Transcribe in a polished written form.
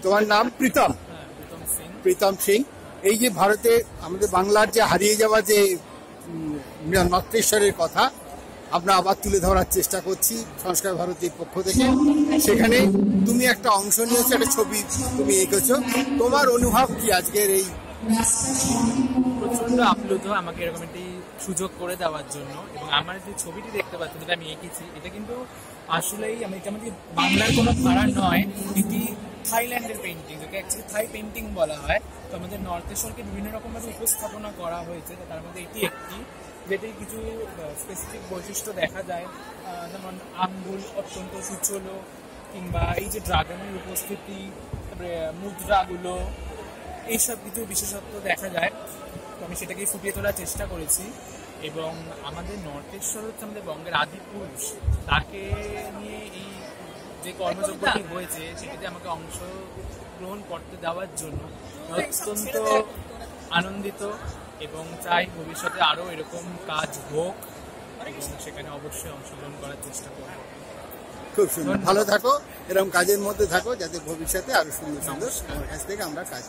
তোমার নাম প্রীতম? প্রীতম সিং। এই যে ভারতে আমাদের বাংলার যে হারিয়ে যাওয়া যে নর্তেশ্বরের কথা আমরা আবার তুলে ধরার চেষ্টা করছি সংস্কার ভারতীর পক্ষ থেকে। সেখানে তুমি একটা অংশ নিয়েছো, একটা ছবি তুমি এঁকেছো। তোমার অনুভব কি আজকের এই? প্রচন্ড আপ্লুত আমাকে এরকম একটি সুযোগ করে দেওয়ার জন্য। এবং আমার যে ছবিটি দেখতে পাচ্ছি, যেটা আমি এঁকেছি, এটা কিন্তু আসলেই এটা আমাদের বাংলার কোনো ধারা নয়, এটি থাইল্যান্ডের পেন্টিং, যেটা অ্যাকচুয়ালি থাই পেন্টিং বলা হয়। তো আমাদের নর্তেশ্বরকে বিভিন্ন রকমভাবে উপস্থাপনা করা হয়েছে, তার মধ্যে এটি একটি, যেটি কিছু স্পেসিফিক বৈশিষ্ট্য দেখা যায়, যেমন আঙ্গুল অত্যন্ত সুচলো, কিংবা এই যে ড্রাগনের উপস্থিতি, তারপরে মুদ্রাগুলো, এইসব কিছু বিশেষত্ব দেখা যায়। তো আমি সেটাকেই ফুটিয়ে তোলার চেষ্টা করেছি। এবং আমাদের নর্তেশ্বর হচ্ছে আমাদের বঙ্গের আদি পুরুষ, তাকে নিয়ে এই যে কর্মযজ্ঞটি হয়েছে সেটিতে আমাকে অংশগ্রহণ করতে দেওয়ার জন্য অত্যন্ত আনন্দিত এবং চাই ভবিষ্যতে আরও এরকম কাজ হোক এবং সেখানে অবশ্যই অংশগ্রহণ করার চেষ্টা করব। খুব সুন্দর, ভালো থাকো, এরকম কাজের মধ্যে থাকো যাতে ভবিষ্যতে আরো সুন্দর সুন্দর কাছ থেকে আমরা কাজ